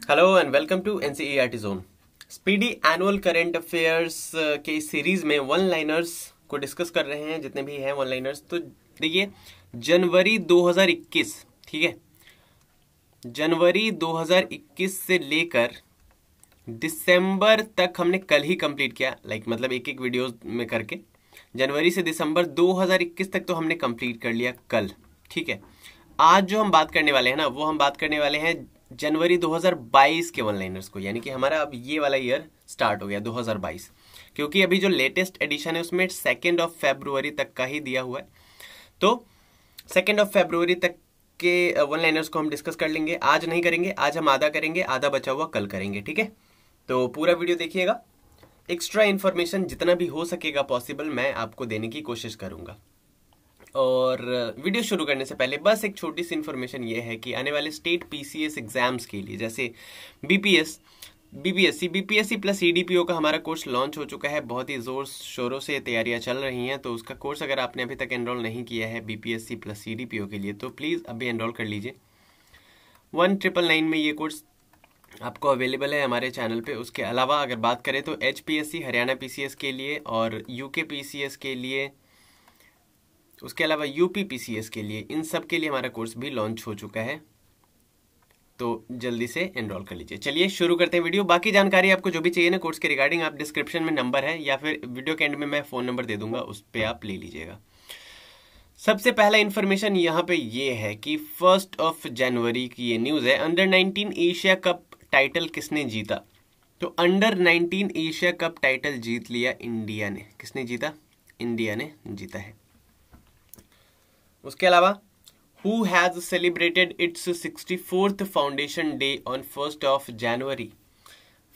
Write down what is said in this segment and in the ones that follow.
Hello and welcome to NCERT zone. Speedy annual current affairs के इस series में one liners को discuss कर रहे हैं, जितने भी हैं वन लाइनर्स। तो देखिए, जनवरी 2021, ठीक है, जनवरी 2021 से लेकर दिसंबर तक हमने कल ही कंप्लीट किया, मतलब एक एक वीडियो में करके। जनवरी से दिसंबर 2021 तक तो हमने कंप्लीट कर लिया कल, ठीक है। आज जो हम बात करने वाले हैं ना, वो हम बात करने वाले हैं जनवरी 2022 के वन लाइनर्स को, यानी कि हमारा अब ये वाला ईयर स्टार्ट हो गया 2022, क्योंकि अभी जो लेटेस्ट एडिशन है उसमें 2 फरवरी तक का ही दिया हुआ है। तो 2 फरवरी तक के वन लाइनर्स को हम डिस्कस कर लेंगे। आज नहीं करेंगे, आज हम आधा करेंगे, आधा बचा हुआ कल करेंगे, ठीक है। तो पूरा वीडियो देखिएगा। एक्स्ट्रा इन्फॉर्मेशन जितना भी हो सकेगा पॉसिबल मैं आपको देने की कोशिश करूंगा। और वीडियो शुरू करने से पहले बस एक छोटी सी इन्फॉर्मेशन ये है कि आने वाले स्टेट पीसीएस एग्जाम्स के लिए, जैसे बीपीएससी प्लस ईडीपीओ का हमारा कोर्स लॉन्च हो चुका है। बहुत ही जोर शोरों से तैयारियां चल रही हैं। तो उसका कोर्स अगर आपने अभी तक एनरोल नहीं किया है बीपीएससी प्लस ईडीपीओ के लिए, तो प्लीज़ अभी एनरोल कर लीजिए। 1999 में ये कोर्स आपको अवेलेबल है हमारे चैनल पे। उसके अलावा अगर बात करें तो एचपीएससी हरियाणा पीसीएस के लिए और यूके पीसीएस के लिए, उसके अलावा यूपी पीसीएस के लिए, इन सब के लिए हमारा कोर्स भी लॉन्च हो चुका है। तो जल्दी से एनरोल कर लीजिए। चलिए शुरू करते हैं वीडियो। बाकी जानकारी आपको जो भी चाहिए ना कोर्स के रिगार्डिंग, आप डिस्क्रिप्शन में नंबर है या फिर वीडियो के एंड में मैं फ़ोन नंबर दे दूंगा, उस पर आप ले लीजिएगा। सबसे पहला इन्फॉर्मेशन यहाँ पे ये है कि 1 जनवरी की ये न्यूज़ है। अंडर 19 एशिया कप टाइटल किसने जीता? तो अंडर 19 एशिया कप टाइटल जीत लिया इंडिया ने। किसने जीता? इंडिया ने जीता है। उसके अलावा who has celebrated it's 64th foundation day on 1 जनवरी?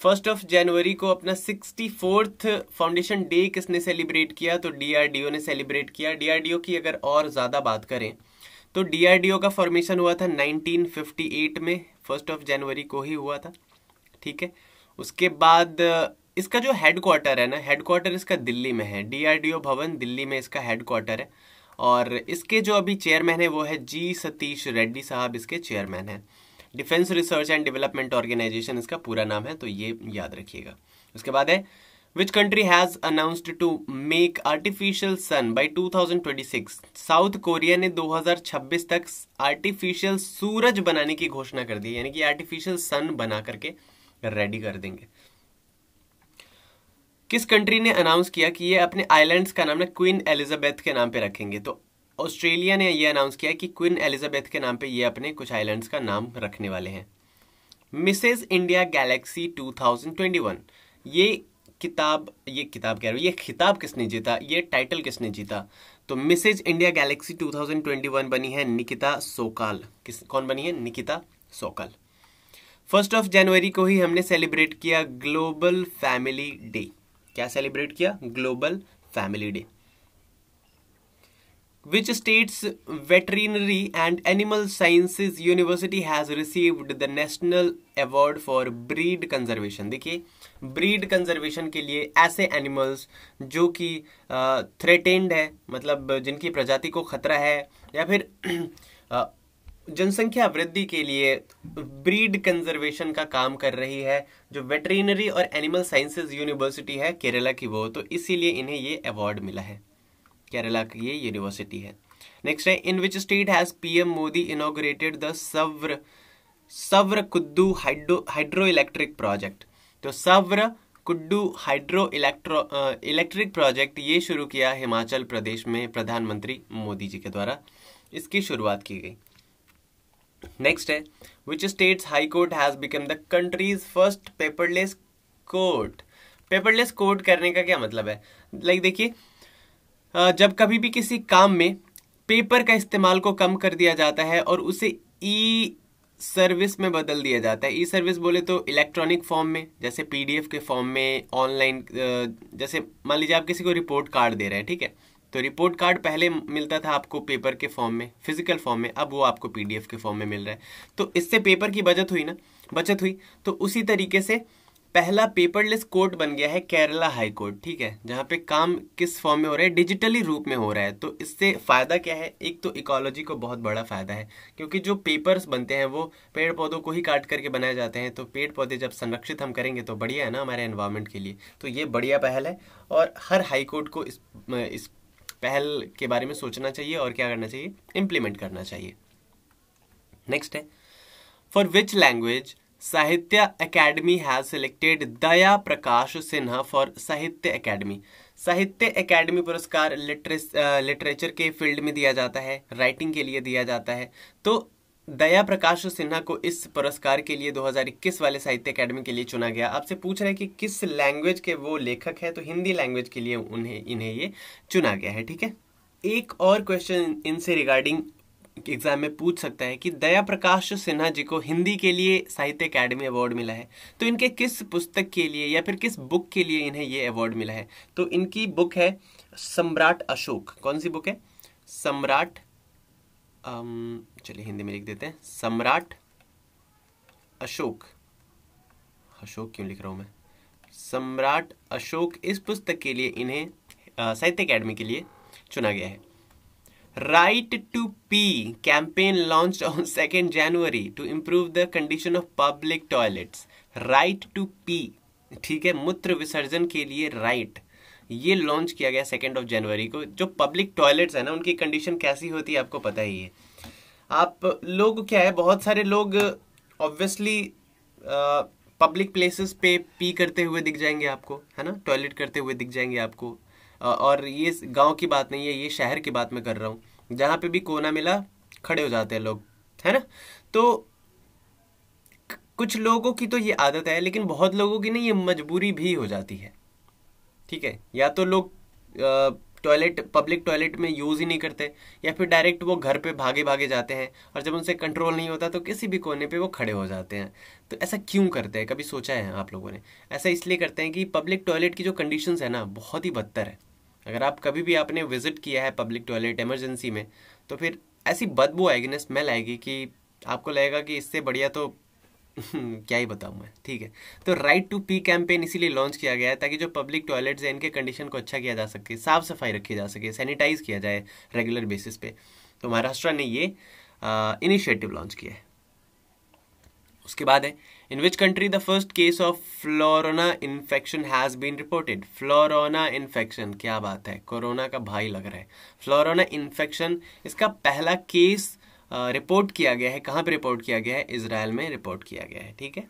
1 जनवरी को अपना 64th फाउंडेशन डे किसने सेलिब्रेट किया? तो डीआरडीओ ने सेलिब्रेट किया। डीआरडीओ की अगर और ज़्यादा बात करें तो डीआरडीओ का फॉर्मेशन हुआ था 1958 में, 1 जनवरी को ही हुआ था, ठीक है। उसके बाद इसका जो हेडक्वार्टर है ना, हेडक्वार्टर इसका दिल्ली में है। डीआरडीओ भवन दिल्ली में इसका हेडक्वार्टर है। और इसके जो अभी चेयरमैन है वो है जी सतीश रेड्डी साहब, इसके चेयरमैन है। Defence research and development organisation इसका पूरा नाम है, तो ये याद रखिएगा। उसके बाद है which country has announced to make artificial sun by 2026? South Korea ने 2026 तक आर्टिफिशियल सूरज बनाने की घोषणा कर दी, यानी कि आर्टिफिशियल सन बना करके रेडी कर देंगे। किस कंट्री ने अनाउंस किया कि ये अपने आइलैंड्स का नाम ना क्वीन एलिजाबेथ के नाम पे रखेंगे? तो ऑस्ट्रेलिया ने ये अनाउंस किया कि क्वीन एलिजाबेथ के नाम पे ये अपने कुछ आइलैंड्स का नाम रखने वाले हैं। मिसेज इंडिया गैलेक्सी 2021, ये खिताब कह रहा हूँ, ये खिताब किसने जीता? ये टाइटल किसने जीता? तो मिसेज इंडिया गैलेक्सी 2021 बनी है निकिता सोकाल। कौन बनी है? निकिता सोकाल। 1 जनवरी को ही हमने सेलिब्रेट किया ग्लोबल फैमिली डे। क्या सेलिब्रेट किया? Global family day. Which states veterinary and animal sciences university has received the national award for breed conservation? देखिए, ब्रीड कंजर्वेशन के लिए ऐसे एनिमल्स जो कि थ्रेटेंड है, मतलब जिनकी प्रजाति को खतरा है, या फिर जनसंख्या वृद्धि के लिए ब्रीड कंजर्वेशन का काम कर रही है, जो वेटरिनरी और एनिमल साइंसेज यूनिवर्सिटी है केरला की, वो तो इसीलिए इन्हें ये अवार्ड मिला है। केरला की ये यूनिवर्सिटी है। नेक्स्ट है in which state has PM Modi inaugurated the Sawra Kuddu hydro electric project? तो Sawra Kuddu hydro electric project ये शुरू किया हिमाचल प्रदेश में प्रधानमंत्री मोदी जी के द्वारा इसकी शुरुआत की गई। नेक्स्ट है which states high court has become the countries first paperless court? Paperless court करने का क्या मतलब है? देखिए, जब कभी भी किसी काम में पेपर का इस्तेमाल को कम कर दिया जाता है और उसे ई सर्विस में बदल दिया जाता है। ई सर्विस बोले तो इलेक्ट्रॉनिक फॉर्म में, जैसे पीडीएफ के फॉर्म में, ऑनलाइन, जैसे मान लीजिए आप किसी को रिपोर्ट कार्ड दे रहे हैं, ठीक है, तो रिपोर्ट कार्ड पहले मिलता था आपको पेपर के फॉर्म में, फिजिकल फॉर्म में, अब वो आपको पीडीएफ के फॉर्म में मिल रहा है। तो इससे पेपर की बचत हुई ना, तो उसी तरीके से पहला पेपरलेस कोर्ट बन गया है केरला हाई कोर्ट, ठीक है, जहाँ पे काम किस फॉर्म में हो रहा है, डिजिटली रूप में हो रहा है। तो इससे फायदा क्या है, एक तो इकोलॉजी को बहुत बड़ा फायदा है, क्योंकि जो पेपर्स बनते हैं वो पेड़ पौधों को ही काट करके बनाए जाते हैं। तो पेड़ पौधे जब संरक्षित हम करेंगे तो बढ़िया है ना हमारे एनवायरमेंट के लिए। तो ये बढ़िया पहल है और हर हाई कोर्ट को इस पहल के बारे में सोचना चाहिए और क्या करना चाहिए, इम्प्लीमेंट करना चाहिए। नेक्स्ट है, फॉर विच लैंग्वेज साहित्य academy has selected Daya Prakash Sinha for साहित्य अकेडमी। साहित्य अकेडमी पुरस्कार लिटरेचर के फील्ड में दिया जाता है, राइटिंग के लिए दिया जाता है। तो दया प्रकाश सिन्हा को इस पुरस्कार के लिए 2021 वाले साहित्य अकेडमी के लिए चुना गया। आपसे पूछ रहे हैं कि किस लैंग्वेज के वो लेखक है, तो हिंदी लैंग्वेज के लिए इन्हें ये चुना गया है, ठीक है। एक और क्वेश्चन इनसे रिगार्डिंग एग्जाम में पूछ सकता है कि दया प्रकाश सिन्हा जी को हिंदी के लिए साहित्य अकेडमी अवार्ड मिला है, तो इनके किस पुस्तक के लिए या फिर किस बुक के लिए इन्हें ये अवार्ड मिला है। तो इनकी बुक है सम्राट अशोक। कौन सी बुक है? सम्राट, चलिए हिंदी में लिख देते हैं, सम्राट अशोक। अशोक क्यों लिख रहा हूं मैं, सम्राट अशोक। इस पुस्तक के लिए इन्हें साहित्य अकेडमी के लिए चुना गया है। Right to Pee campaign launched on 2nd January to improve the condition of public toilets. Right to Pee, ठीक है, मूत्र विसर्जन के लिए राइट, ये लॉन्च किया गया 2 जनवरी को। जो पब्लिक टॉयलेट्स है ना, उनकी कंडीशन कैसी होती है आपको पता ही है। आप लोग क्या है, बहुत सारे लोग ऑब्वियसली पब्लिक प्लेसेस पे पी करते हुए दिख जाएंगे आपको, है ना, टॉयलेट करते हुए दिख जाएंगे आपको। और ये गांव की बात नहीं है, ये शहर की बात मैं कर रहा हूँ, जहाँ पे भी कोना मिला खड़े हो जाते हैं लोग, है ना। तो कुछ लोगों की तो ये आदत है, लेकिन बहुत लोगों की नहीं, ये मजबूरी भी हो जाती है, ठीक है। या तो लोग टॉयलेट, पब्लिक टॉयलेट में यूज़ ही नहीं करते, या फिर डायरेक्ट वो घर पे भागे भागे जाते हैं, और जब उनसे कंट्रोल नहीं होता तो किसी भी कोने पे वो खड़े हो जाते हैं। तो ऐसा क्यों करते हैं, कभी सोचा है आप लोगों ने? ऐसा इसलिए करते हैं कि पब्लिक टॉयलेट की जो कंडीशंस है ना, बहुत ही बदतर है। अगर आप कभी भी आपने विजिट किया है पब्लिक टॉयलेट इमरजेंसी में, तो फिर ऐसी बदबू आएगी ना, स्मेल आएगी कि आपको लगेगा कि इससे बढ़िया तो क्या ही बताऊं मैं, ठीक है। तो राइट टू पी कैंपेन इसीलिए लॉन्च किया गया है ताकि जो पब्लिक टॉयलेट्स हैं इनके कंडीशन को अच्छा किया जा सके, साफ सफाई रखी जा सके, सैनिटाइज किया जाए रेगुलर बेसिस पे। तो महाराष्ट्र ने ये इनिशिएटिव लॉन्च किया है। उसके बाद है, in which country the first case of florona infection has been reported. Florona infection, क्या बात है, कोरोना का भाई लग रहा है। फ्लोरोना इन्फेक्शन, इसका पहला केस रिपोर्ट किया गया है। कहां पे रिपोर्ट किया गया है? इजराइल में रिपोर्ट किया गया है, ठीक है।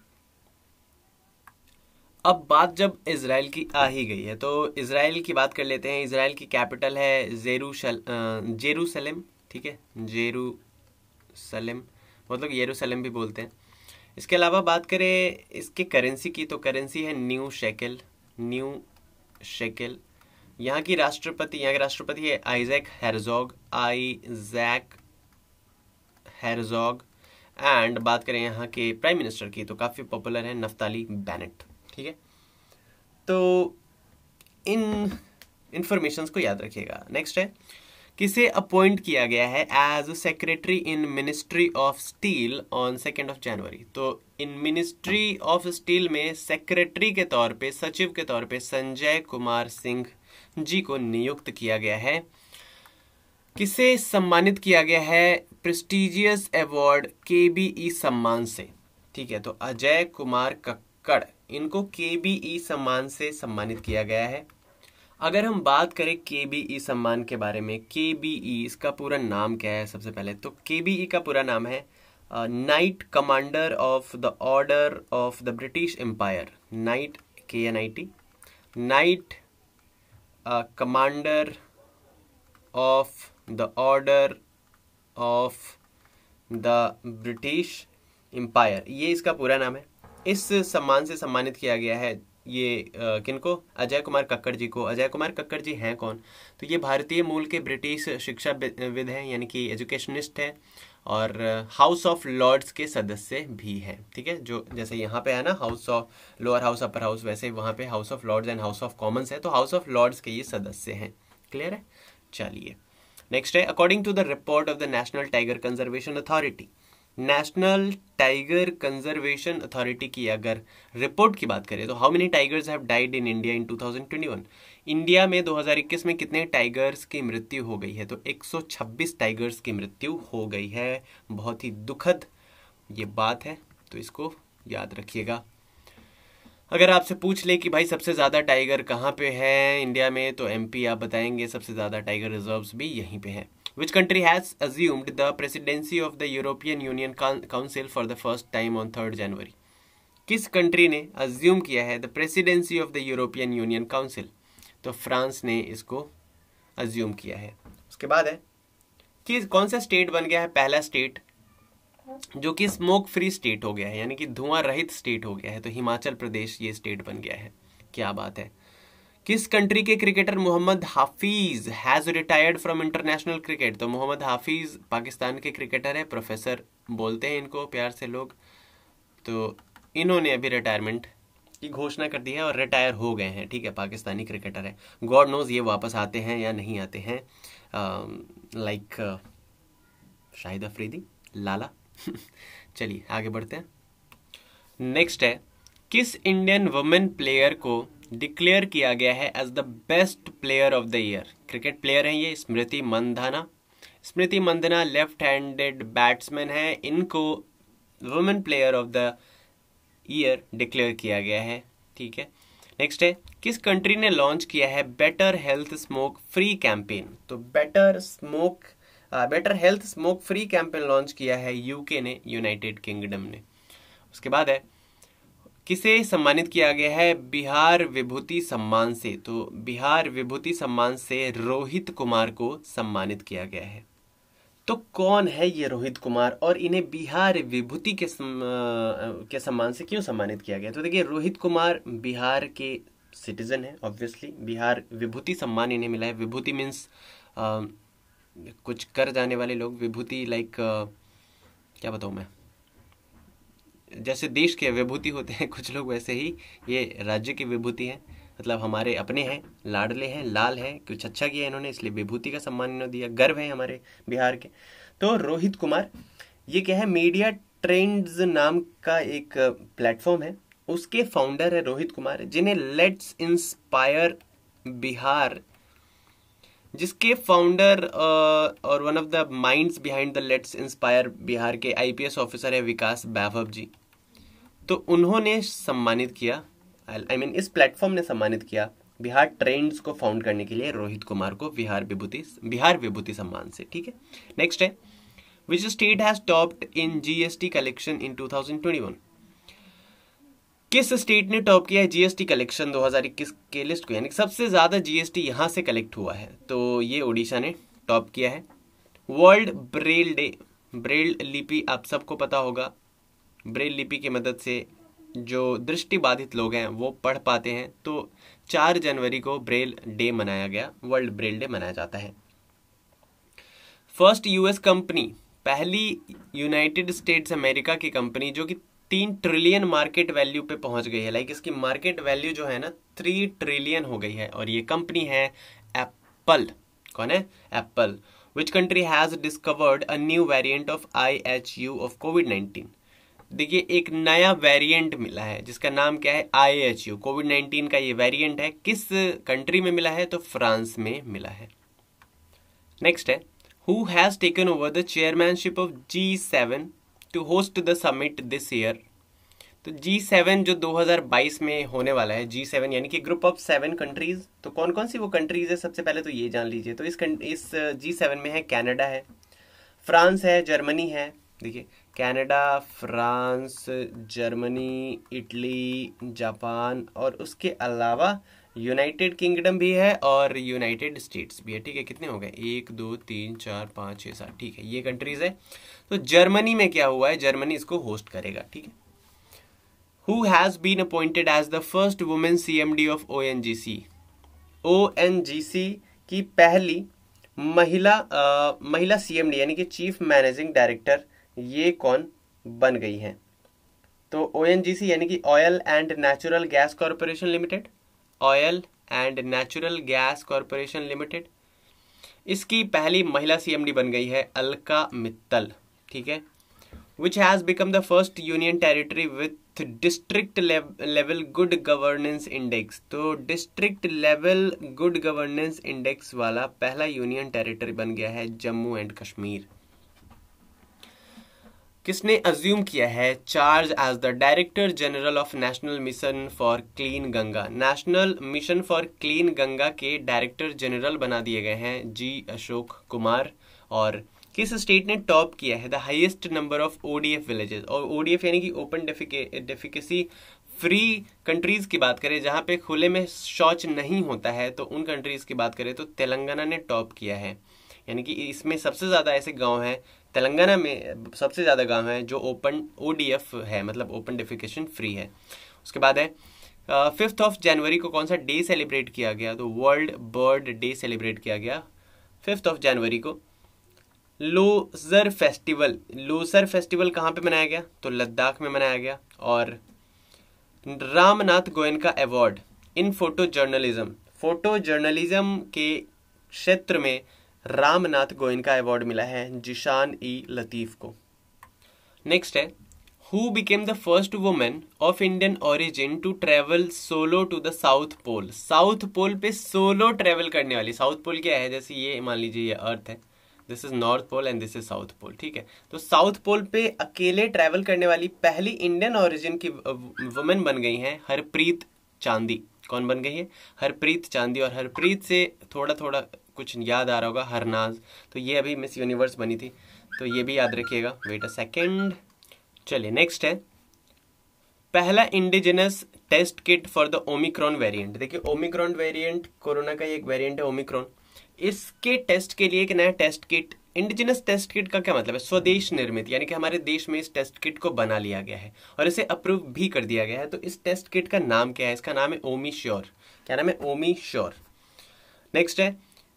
अब बात जब इजराइल की आ ही गई है तो इजराइल की बात कर लेते हैं। इजराइल की कैपिटल है जेरूसलम, ठीक है, जेरूसलम, मतलब येरूशलेम भी बोलते हैं। इसके अलावा बात करें इसके करेंसी की, तो करेंसी है न्यू शेकेल। यहाँ के राष्ट्रपति है आइजैक हेरजोग। एंड बात करें यहाँ के प्राइम मिनिस्टर की, तो काफी पॉपुलर है नफ्ताली बेनेट, ठीक है। तो इन इंफॉर्मेशंस को याद रखिएगा। नेक्स्ट है, किसे अपॉइंट किया गया है as secretary in ministry of steel on 2 January. तो इन मिनिस्ट्री ऑफ स्टील में सेक्रेटरी के तौर पे, सचिव के तौर पे संजय कुमार सिंह जी को नियुक्त किया गया है। किसे सम्मानित किया गया है? प्रेस्टिजियस अवार्ड KBE सम्मान से, ठीक है। तो अजय कुमार कक्कड़, इनको KBE सम्मान से सम्मानित किया गया है। अगर हम बात करें KBE सम्मान के बारे में, KBE इसका पूरा नाम क्या है? सबसे पहले तो KBE का पूरा नाम है knight commander of the order of the British empire. Knight, KNIT, knight commander of the order of the British empire, ये इसका पूरा नाम है। इस सम्मान से सम्मानित किया गया है ये किनको? अजय कुमार कक्कड़ जी को। अजय कुमार कक्कड़ जी हैं कौन? तो ये भारतीय मूल के ब्रिटिश शिक्षाविद हैं, यानी कि एजुकेशनिस्ट हैं, और हाउस ऑफ लॉर्ड्स के सदस्य भी हैं, ठीक है। जो जैसे यहाँ पे है ना house of lower house, upper house, वैसे वहाँ पे house of lords and house of commons है, तो हाउस ऑफ लॉर्ड्स के ये सदस्य हैं। क्लियर है? चलिए नेक्स्ट है, according to the report of the national tiger conservation authority, national tiger conservation authority की अगर रिपोर्ट की बात करें तो how many tigers have died in India in 2021? India में 2021 में कितने टाइगर्स की मृत्यु हो गई है? तो 126 टाइगर्स की मृत्यु हो गई है। बहुत ही दुखद ये बात है, तो इसको याद रखिएगा। अगर आपसे पूछ ले कि भाई सबसे ज़्यादा टाइगर कहाँ पे है इंडिया में, तो एमपी आप बताएंगे, सबसे ज़्यादा टाइगर रिजर्व्स भी यहीं पे हैं। Which country has assumed the presidency of the European Union Council for the first time on 3rd January? किस कंट्री ने अज्यूम किया है the presidency of the European union council? तो फ्रांस ने इसको अज्यूम किया है। उसके बाद है कि कौन सा स्टेट बन गया है पहला स्टेट जो कि स्मोक फ्री स्टेट हो गया है, यानी कि धुआं रहित स्टेट हो गया है? तो हिमाचल प्रदेश ये स्टेट बन गया है। क्या बात है। किस कंट्री के cricketer Mohammad Hafiz has retired from international cricket? तो मोहम्मद हाफिज पाकिस्तान के क्रिकेटर है, प्रोफेसर बोलते हैं इनको प्यार से लोग। तो इन्होंने अभी रिटायरमेंट की घोषणा कर दी है और रिटायर हो गए हैं, ठीक है, पाकिस्तानी क्रिकेटर है। गॉड नोज ये वापस आते हैं या नहीं आते हैं, लाइक शाहिद अफरीदी, लाला। चलिए आगे बढ़ते हैं। नेक्स्ट है, किस इंडियन वुमेन प्लेयर को डिक्लेयर किया गया है as the best player of the year? Cricket player है ये Smriti Mandhana. Smriti Mandhana left handed batsman है, इनको women player of the year declare किया गया है, ठीक है। नेक्स्ट है, किस कंट्री ने लॉन्च किया है better health smoke free campaign? तो better health smoke free campaign launch किया है यूके ने, यूनाइटेड किंगडम ने। उसके बाद है, किसे सम्मानित किया गया है बिहार विभूति सम्मान से? तो बिहार विभूति सम्मान से रोहित कुमार को सम्मानित किया गया है। तो कौन है ये रोहित कुमार और इन्हें बिहार विभूति के सम्मान से क्यों सम्मानित किया गया? तो देखिए, रोहित कुमार बिहार के सिटीजन है, ऑब्वियसली बिहार विभूति सम्मान इन्हें मिला है। विभूति मीन्स कुछ कर जाने वाले लोग, विभूति लाइक क्या बताऊँ मैं, जैसे देश के विभूति होते हैं कुछ लोग, वैसे ही ये राज्य की विभूति है, मतलब हमारे अपने हैं, लाडले हैं, लाल हैं, कुछ अच्छा किया इन्होंने इसलिए विभूति का सम्मान इन्होंने दिया। गर्व है हमारे बिहार के। तो रोहित कुमार ये क्या है, मीडिया ट्रेंड्स नाम का एक प्लेटफॉर्म है, उसके फाउंडर है रोहित कुमार, जिन्हें लेट्स इंस्पायर बिहार, जिसके फाउंडर और one of the minds behind the let's inspire Bihar के आईपीएस ऑफिसर है विकास वैभव जी। तो उन्होंने सम्मानित किया, I mean, इस प्लेटफॉर्म ने सम्मानित किया बिहार ट्रेंड्स को फाउंड करने के लिए रोहित कुमार को बिहार विभूति सम्मान से, ठीक है। नेक्स्ट है, विच state has topped in GST collection in 2021? किस स्टेट ने टॉप किया है जीएसटी कलेक्शन 2021 के लिस्ट को, यानी सबसे ज्यादा जीएसटी यहां से कलेक्ट हुआ है? तो ये ओडिशा ने टॉप किया है। वर्ल्ड ब्रेल डे, ब्रेल लिपि आप सबको पता होगा, ब्रेल लिपि की मदद से जो दृष्टि बाधित लोग हैं वो पढ़ पाते हैं, तो 4 जनवरी को ब्रेल डे मनाया गया, वर्ल्ड ब्रेल डे मनाया जाता है। फर्स्ट यूएस कंपनी, पहली यूनाइटेड स्टेट्स अमेरिका की कंपनी जो कि 3 ट्रिलियन मार्केट वैल्यू पे पहुंच गई है, लाइक इसकी मार्केट वैल्यू जो है ना 3 ट्रिलियन हो गई है, और ये कंपनी है एप्पल। कौन है? Apple. Which country has discovered a new variant of IHU of कोविड-19? देखिए, एक नया वेरिएंट मिला है जिसका नाम क्या है, IHU, कोविड-19 का ये वेरिएंट है। किस कंट्री में मिला है? तो फ्रांस में मिला है। नेक्स्ट है, who has taken over the chairmanship of G7 to host the summit this year? तो G7 जो 2022 में होने वाला है, G7 यानी कि ग्रुप ऑफ 7 कंट्रीज। तो कौन कौन सी वो कंट्रीज है, सबसे पहले तो ये जान लीजिए। तो इस G7 में है कनाडा है, फ्रांस है, जर्मनी है, देखिए Canada, France, Germany, Italy, Japan, और उसके अलावा यूनाइटेड किंगडम भी है और यूनाइटेड स्टेट्स भी है, ठीक है। कितने हो गए? 1 2 3 4 5 6 7, ठीक है, ये कंट्रीज है। तो जर्मनी में क्या हुआ है, जर्मनी इसको होस्ट करेगा, ठीक है। Who has been appointed as the first women CMD of ONGC? ONGC की पहली महिला CMD यानी कि चीफ मैनेजिंग डायरेक्टर, ये कौन बन गई हैं? तो ONGC यानी कि oil and natural gas corporation limited, oil and natural gas corporation limited, इसकी पहली महिला CMD बन गई है अलका मित्तल, ठीक है। which has become the first union territory with district level good governance index। तो district level good governance index वाला पहला यूनियन टेरिटरी बन गया है जम्मू एंड कश्मीर। किसने अज्यूम किया है charge as the director general of national mission for clean Ganga? National mission for clean Ganga के डायरेक्टर जनरल बना दिए गए हैं जी अशोक कुमार। और किस स्टेट ने टॉप किया है the highest number of ODF villages? और ओडीएफ यानी कि ओपन डेफिकेसी फ्री कंट्रीज की बात करें, जहां पे खुले में शौच नहीं होता है, तो उन कंट्रीज की बात करें तो तेलंगाना ने टॉप किया है। यानी कि इसमें सबसे ज्यादा ऐसे गांव हैं, तेलंगाना में सबसे ज्यादा गांव हैं जो ओपन ओडीएफ है, मतलब ओपन डेफिकेशन फ्री है। उसके बाद है 5 जनवरी को कौन सा डे सेलिब्रेट किया गया? तो वर्ल्ड बर्ड डे सेलिब्रेट किया गया 5 जनवरी को। लोसर फेस्टिवल, लोसर फेस्टिवल कहाँ पे मनाया गया? तो लद्दाख में मनाया गया। और Ramnath Goenka award in photo journalism, photo journalism के क्षेत्र में रामनाथ गोयनका अवार्ड मिला है जिशान ई लतीफ को। नेक्स्ट है who became the first women of Indian origin to travel solo to the South Pole? South Pole पे सोलो ट्रेवल करने वाली, साउथ पोल क्या है? जैसे ये मान लीजिए ये अर्थ है, this is North Pole and this is South Pole, ठीक है। तो साउथ पोल पे अकेले ट्रैवल करने वाली पहली इंडियन ओरिजिन की वुमेन बन गई हैं हरप्रीत चांदी। कौन बन गई है? हरप्रीत चांदी। और हरप्रीत से थोड़ा थोड़ा कुछ याद आ रहा होगा हरनाज, तो ये अभी मिस यूनिवर्स बनी थी, तो ये भी याद रखिएगा। Wait a second. चलिए नेक्स्ट है पहला indigenous test kit for the Omicron variant. देखिए ओमिक्रॉन वेरिएंट कोरोना का एक वेरिएंट है ओमिक्रॉन, इसके टेस्ट के लिए एक नया test kit, indigenous test kit का क्या मतलब है? स्वदेश निर्मित, यानी कि हमारे देश में इस टेस्ट किट को बना लिया गया है और इसे अप्रूव भी कर दिया गया है। तो इस टेस्ट किट का नाम क्या है? इसका नाम है ओमी श्योर। क्या नाम है? ओमी श्योर। नेक्स्ट है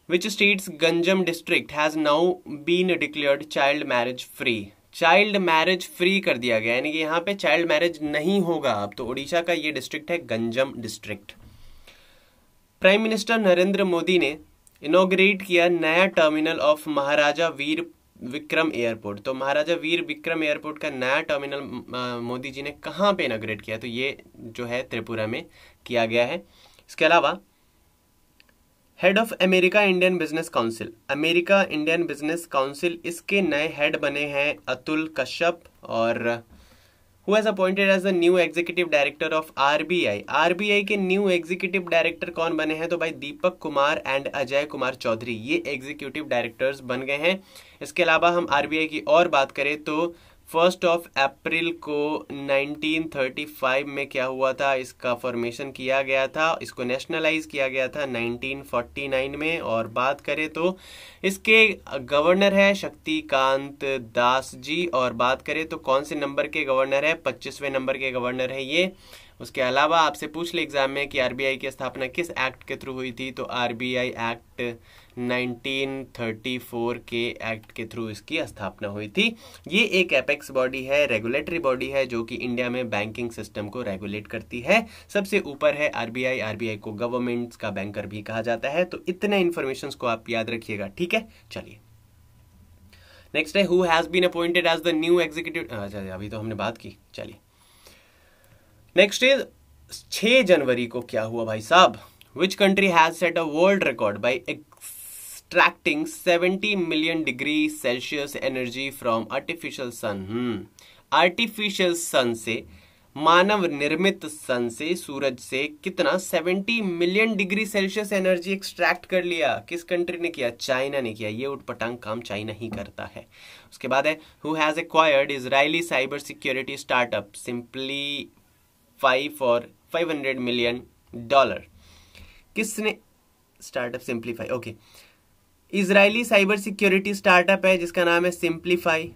which states Ganjam district has now been declared child marriage free? Child marriage free कर दिया गया, यानी कि यहाँ पे चाइल्ड मैरिज नहीं होगा अब। तो ओडिशा का ये डिस्ट्रिक्ट है Ganjam district. Prime minister Narendra Modi ने इनॉग्रेट किया नया terminal of Maharaja Bir Vikram airport. तो महाराजा वीर विक्रम एयरपोर्ट का नया टर्मिनल मोदी जी ने कहाँ पे इनॉग्रेट किया? तो ये जो है त्रिपुरा में किया गया है। इसके अलावा head of America Indian business council, America Indian business council, इसके नए हेड बने हैं अतुल कश्यप। और Who has appointed as the new executive director of RBI? RBI के न्यू एग्जीक्यूटिव डायरेक्टर कौन बने हैं? तो भाई दीपक कुमार एंड अजय कुमार चौधरी, ये एग्जीक्यूटिव डायरेक्टर्स बन गए हैं। इसके अलावा हम RBI की और बात करें तो 1 अप्रैल को 1935 में क्या हुआ था? इसका फॉर्मेशन किया गया था, इसको नेशनलाइज किया गया था 1949 में। और बात करें तो इसके गवर्नर है शक्तिकांत दास जी। और बात करें तो कौन से नंबर के गवर्नर है? 25वें नंबर के गवर्नर है ये। उसके अलावा आपसे पूछ ले एग्जाम में कि आरबीआई की स्थापना किस एक्ट के थ्रू हुई थी? तो आरबीआई एक्ट 1934 के एक्ट के थ्रू इसकी स्थापना हुई थी। ये एक एपेक्स बॉडी है, रेगुलेटरी बॉडी है, जो कि इंडिया में बैंकिंग सिस्टम को रेगुलेट करती है। सबसे ऊपर है आरबीआई, आरबीआई को गवर्नमेंट का बैंकर भी कहा जाता है। तो इतने इंफॉर्मेशन को आप याद रखिएगा, ठीक है। चलिए नेक्स्ट है who has been appointed as the new executive, अच्छा अभी तो हमने बात की। चलिए नेक्स्ट इज 6 जनवरी को क्या हुआ भाई साहब? Which country has set a world record by extracting 70 million degree Celsius energy from artificial sun. Artificial sun से, मानव निर्मित सन से, सूरज से कितना 70 million degree Celsius energy extract कर लिया। किस कंट्री ने किया? चाइना ने किया। ये उटपटांग काम चाइना ही करता है। उसके बाद है who has acquired Israeli cyber security startup Siemplify for $500 million. किसने? Startup Siemplify, okay. Israeli cyber security startup है जिसका नाम है सिंप्लीफाई।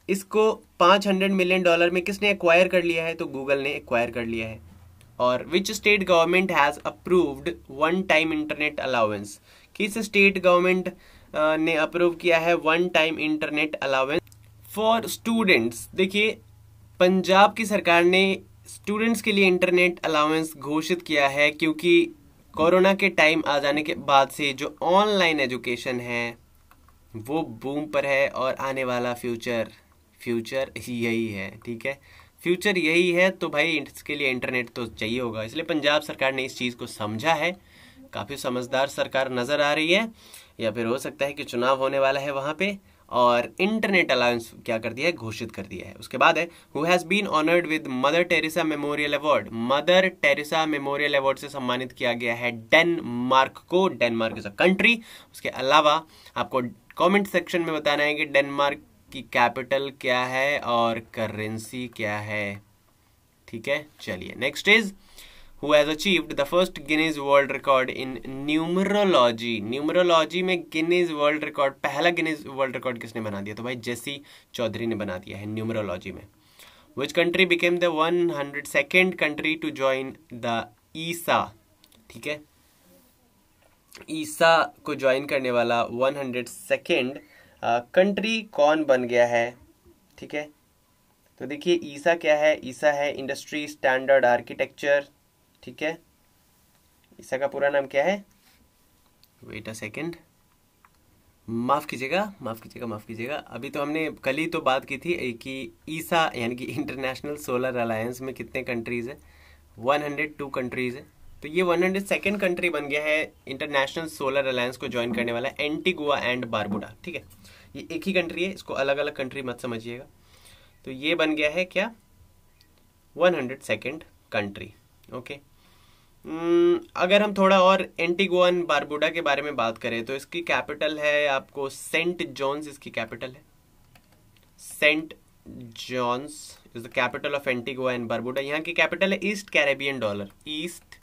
इसको $500 मिलियन में किसने एक्वायर कर लिया है? तो गूगल ने एक्वायर कर लिया है। और which state government has approved one time internet allowance? किस स्टेट गवर्नमेंट ने अप्रूव किया है one time internet allowance for students? देखिए पंजाब की सरकार ने स्टूडेंट्स के लिए इंटरनेट अलाउंस घोषित किया है, क्योंकि कोरोना के टाइम आ जाने के बाद से जो ऑनलाइन एजुकेशन है वो बूम पर है और आने वाला फ्यूचर फ्यूचर यही है, ठीक है, फ्यूचर यही है। तो भाई इसके लिए इंटरनेट तो चाहिए होगा, इसलिए पंजाब सरकार ने इस चीज़ को समझा है। काफ़ी समझदार सरकार नज़र आ रही है, या फिर हो सकता है कि चुनाव होने वाला है वहाँ पे, और इंटरनेट अलायंस क्या कर दिया है, घोषित कर दिया है। उसके बाद है who has been honoured with Mother Teresa memorial award. Mother Teresa memorial award से सम्मानित किया गया है डेनमार्क को। Denmark is a country. उसके अलावा आपको कमेंट सेक्शन में बताना है कि डेनमार्क की कैपिटल क्या है और करेंसी क्या है, ठीक है। चलिए next is who has achieved the first Guinness World Record in numerology। Numerology में गिनीज वर्ल्ड रिकॉर्ड, पहला गिनीज वर्ल्ड रिकॉर्ड किसने बना दिया? तो भाई जेसी चौधरी ने बना दिया है न्यूमरोलॉजी में। Which country became the 102nd country to join the ईसा, ठीक है, ईसा को ज्वाइन करने वाला 102nd कंट्री कौन बन गया है, ठीक है। तो देखिए ईसा क्या है, ईसा है इंडस्ट्री स्टैंडर्ड आर्किटेक्चर, ठीक है। ईसा का पूरा नाम क्या है? वेट अ सेकेंड, माफ कीजिएगा, अभी तो हमने कल ही तो बात की थी कि ईसा यानी कि इंटरनेशनल सोलर अलायंस में कितने कंट्रीज है, 102 कंट्रीज है। तो ये 102nd कंट्री बन गया है इंटरनेशनल सोलर अलायंस को ज्वाइन करने वाला, एंटीगुआ एंड बारबुडा, ठीक है। ये एक ही कंट्री है, इसको अलग अलग कंट्री मत समझिएगा। तो ये बन गया है क्या, 102nd कंट्री, ओके। अगर हम थोड़ा और एंटीगुआ एंड बारबुडा के बारे में बात करें तो इसकी कैपिटल है आपको सेंट जॉन्स, इसकी कैपिटल है Saint John's is the capital of Antigua and Barbuda. यहाँ की कैपिटल है East Caribbean dollar, East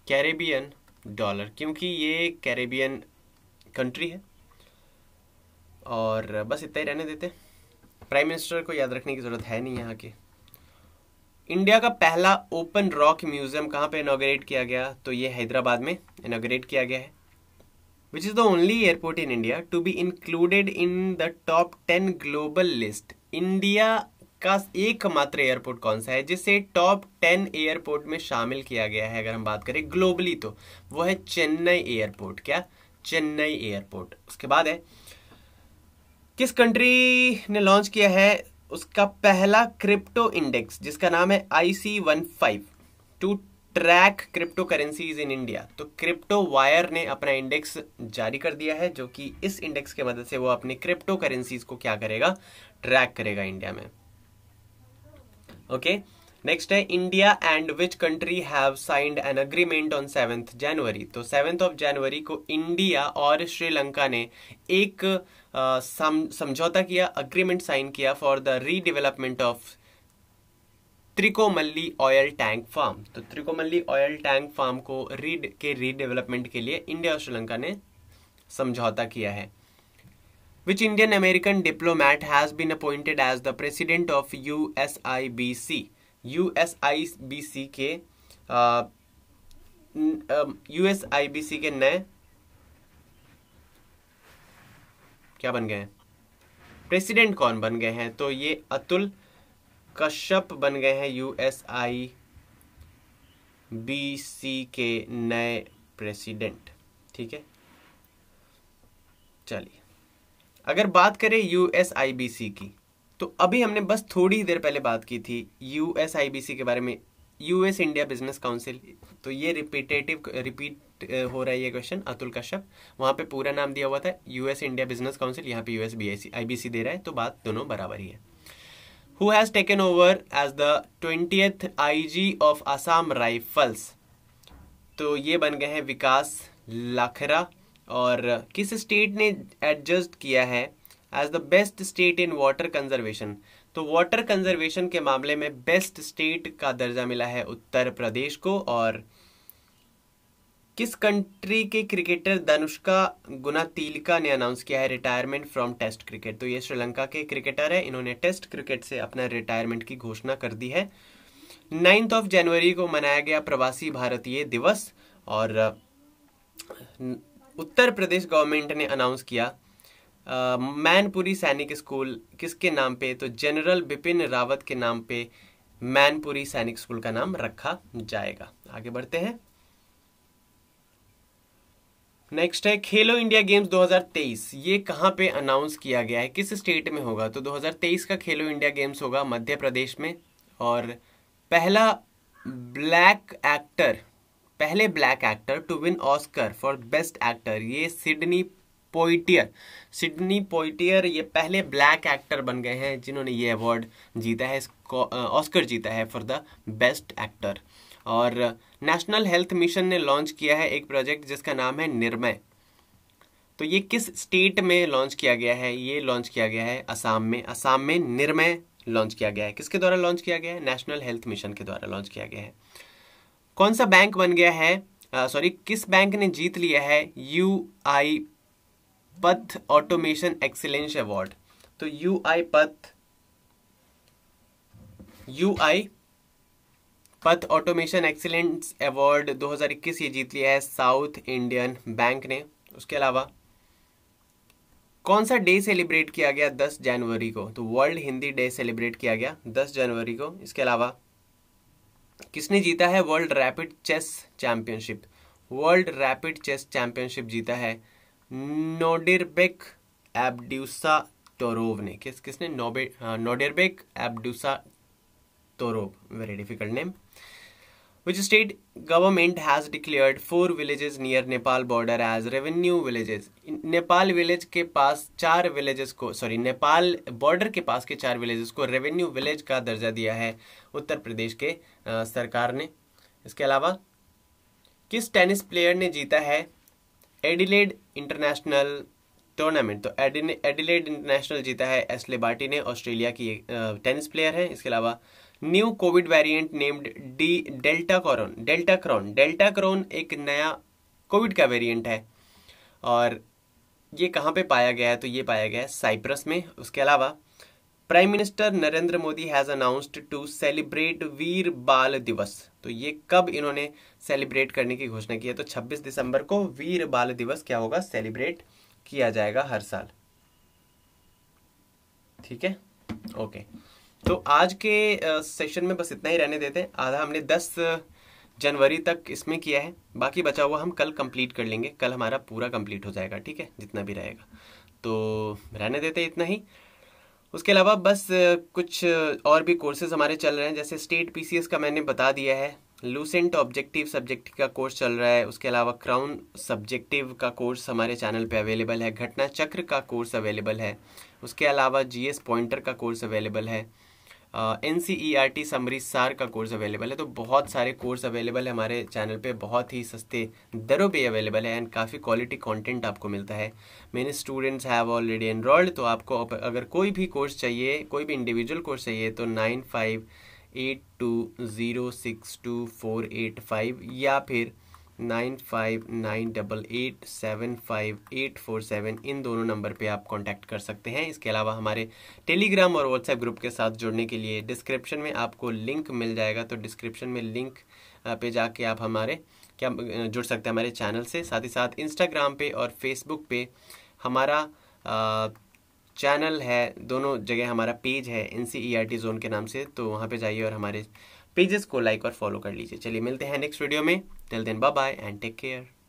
Caribbean dollar, क्योंकि ये कैरेबियन कंट्री है। और बस इतना ही रहने देते, प्राइम मिनिस्टर को याद रखने की जरूरत है नहीं यहाँ की। इंडिया का पहला ओपन रॉक म्यूजियम कहाँ पे इनॉग्रेट किया गया? तो ये हैदराबाद में इनॉग्रेट किया गया है। Which is the only airport in India to be included in the top 10 global list. India का एकमात्र एयरपोर्ट कौन सा है जिसे टॉप 10 एयरपोर्ट में शामिल किया गया है? अगर हम बात करें ग्लोबली तो वो है चेन्नई एयरपोर्ट। क्या? चेन्नई एयरपोर्ट। उसके बाद है किस कंट्री ने लॉन्च किया है उसका पहला क्रिप्टो इंडेक्स जिसका नाम है IC15 to track crypto currencies in India. तो क्रिप्टो वायर ने अपना इंडेक्स जारी कर दिया है, जो कि इस इंडेक्स की मदद से वो अपनी क्रिप्टो करेंसीज को क्या करेगा, ट्रैक करेगा इंडिया में। ओके, नेक्स्ट है India and which country have signed an agreement on 7th जनवरी। तो 7th जनवरी को इंडिया और श्रीलंका ने एक समझौता किया, अग्रीमेंट साइन किया for the redevelopment of Trincomalee oil tank farm. तो त्रिकोमल्ली ऑयल टैंक फार्म को रीडेवलपमेंट के लिए इंडिया और श्रीलंका ने समझौता किया है। Which Indian American diplomat has been appointed as the president of USIBC? USIBC के नए क्या बन गए हैं, प्रेसिडेंट कौन बन गए हैं? तो ये अतुल कश्यप बन गए हैं USIBC के नए प्रेसिडेंट, ठीक है। चलिए अगर बात करें USIBC की, तो अभी हमने बस थोड़ी ही देर पहले बात की थी USIBC के बारे में, US इंडिया बिजनेस काउंसिल। तो ये रिपीट हो रहा है ये क्वेश्चन, अतुल कश्यप, वहां पे पूरा नाम दिया हुआ था US इंडिया बिजनेस काउंसिल, यहाँ पे USIBC दे रहा है, तो बात दोनों बराबर ही है। Who has taken over as the 20th IG of Assam Rifles? तो ये बन गए हैं विकास लाखरा। और किस स्टेट ने एडजस्ट किया है as the best state in water conservation? तो वाटर कंजर्वेशन के मामले में बेस्ट स्टेट का दर्जा मिला है उत्तर प्रदेश को। और किस कंट्री के क्रिकेटर धनुष्का गुनातिलका ने अनाउंस किया है रिटायरमेंट फ्रॉम टेस्ट क्रिकेट? तो ये श्रीलंका के क्रिकेटर है, इन्होंने टेस्ट क्रिकेट से अपना रिटायरमेंट की घोषणा कर दी है। 9 जनवरी को मनाया गया प्रवासी भारतीय दिवस। और उत्तर प्रदेश गवर्नमेंट ने अनाउंस किया मैनपुरी सैनिक स्कूल किसके नाम पे? तो जनरल बिपिन रावत के नाम पे मैनपुरी सैनिक स्कूल का नाम रखा जाएगा। आगे बढ़ते हैं। नेक्स्ट है खेलो इंडिया गेम्स 2023। ये कहाँ पे अनाउंस किया गया है, किस स्टेट में होगा? तो 2023 का खेलो इंडिया गेम्स होगा मध्य प्रदेश में। और पहला ब्लैक एक्टर पहले black actor to win Oscar for best actor, ये सिडनी पोइटियर ये पहले ब्लैक एक्टर बन गए हैं जिन्होंने ये अवार्ड जीता है, ऑस्कर जीता है फॉर द बेस्ट एक्टर। और नेशनल हेल्थ मिशन ने लॉन्च किया है एक प्रोजेक्ट जिसका नाम है निर्मय। तो ये किस स्टेट में लॉन्च किया गया है? ये लॉन्च किया गया है असम में। असम में निर्मय लॉन्च किया गया है। किसके द्वारा लॉन्च किया गया है? नेशनल हेल्थ मिशन के द्वारा लॉन्च किया गया है। कौन सा बैंक बन गया है, किस बैंक ने जीत लिया है यूआई पथ ऑटोमेशन एक्सीलेंस अवार्ड? तो यूआई पथ ऑटोमेशन एक्सीलेंस अवार्ड 2021 ये जीत लिया है साउथ इंडियन बैंक ने। उसके अलावा कौन सा डे सेलिब्रेट किया गया 10 जनवरी को? तो वर्ल्ड हिंदी डे सेलिब्रेट किया गया 10 जनवरी को। इसके अलावा किसने जीता है world rapid chess championship? World rapid chess championship जीता है नोडिरबेक एब्ड्यूसाटोरोव ने। किसने? Nodirbek Abdusattorov, very difficult name. Which state government has declared 4 villages near Nepal border as revenue villages? Nepal village के पास 4 विलेजेस को, नेपाल बॉर्डर के पास के 4 विलेजेस को revenue village का दर्जा दिया है उत्तर प्रदेश के सरकार ने। इसके अलावा किस टेनिस प्लेयर ने जीता है एडिलेड इंटरनेशनल टूर्नामेंट? तो एडिलेड इंटरनेशनल जीता है एस्ले बार्टी ने, ऑस्ट्रेलिया की टेनिस प्लेयर है। इसके अलावा new Covid variant named Deltacron एक नया कोविड का वेरिएंट है और ये कहाँ पे पाया गया है? तो ये पाया गया है साइप्रस में। उसके अलावा prime minister Narendra Modi has announced to celebrate Veer Bal Diwas. तो ये कब इन्होंने सेलिब्रेट करने की घोषणा की है? तो 26 दिसंबर को वीर बाल दिवस क्या होगा? सेलिब्रेट किया जाएगा हर साल। ठीक है, ओके। तो आज के सेशन में बस इतना ही रहने देते हैं। आधा हमने 10 जनवरी तक इसमें किया है, बाकी बचा हुआ हम कल कंप्लीट कर लेंगे। कल हमारा पूरा कंप्लीट हो जाएगा, ठीक है, जितना भी रहेगा। तो रहने देते इतना ही। उसके अलावा बस कुछ और भी कोर्सेज हमारे चल रहे हैं, जैसे स्टेट पीसीएस का मैंने बता दिया है, लूसेंट ऑब्जेक्टिव सब्जेक्ट का कोर्स चल रहा है। उसके अलावा क्राउन सब्जेक्टिव का कोर्स हमारे चैनल पे अवेलेबल है। घटना चक्र का कोर्स अवेलेबल है। उसके अलावा जीएस पॉइंटर का कोर्स अवेलेबल है। NCERT समरी सार का कोर्स अवेलेबल है। तो बहुत सारे कोर्स अवेलेबल है हमारे चैनल पे, बहुत ही सस्ते दरों पे अवेलेबल है एंड काफ़ी क्वालिटी कंटेंट आपको मिलता है। मेरे स्टूडेंट्स हैव ऑलरेडी एनरोल्ड। तो आपको अगर कोई भी कोर्स चाहिए, कोई भी इंडिविजुअल कोर्स चाहिए, तो 9582062485 या फिर 9598875847 इन दोनों नंबर पे आप कांटेक्ट कर सकते हैं। इसके अलावा हमारे टेलीग्राम और व्हाट्सएप ग्रुप के साथ जुड़ने के लिए डिस्क्रिप्शन में आपको लिंक मिल जाएगा। तो डिस्क्रिप्शन में लिंक पे जाके आप हमारे जुड़ सकते हैं हमारे चैनल से। साथ ही साथ इंस्टाग्राम पे और फेसबुक पे हमारा चैनल है, दोनों जगह हमारा पेज है NCERT जोन के नाम से। तो वहाँ पे जाइए और हमारे पेजेस को लाइक और फॉलो कर लीजिए। चलिए मिलते हैं नेक्स्ट वीडियो में। Till then bye bye and take care.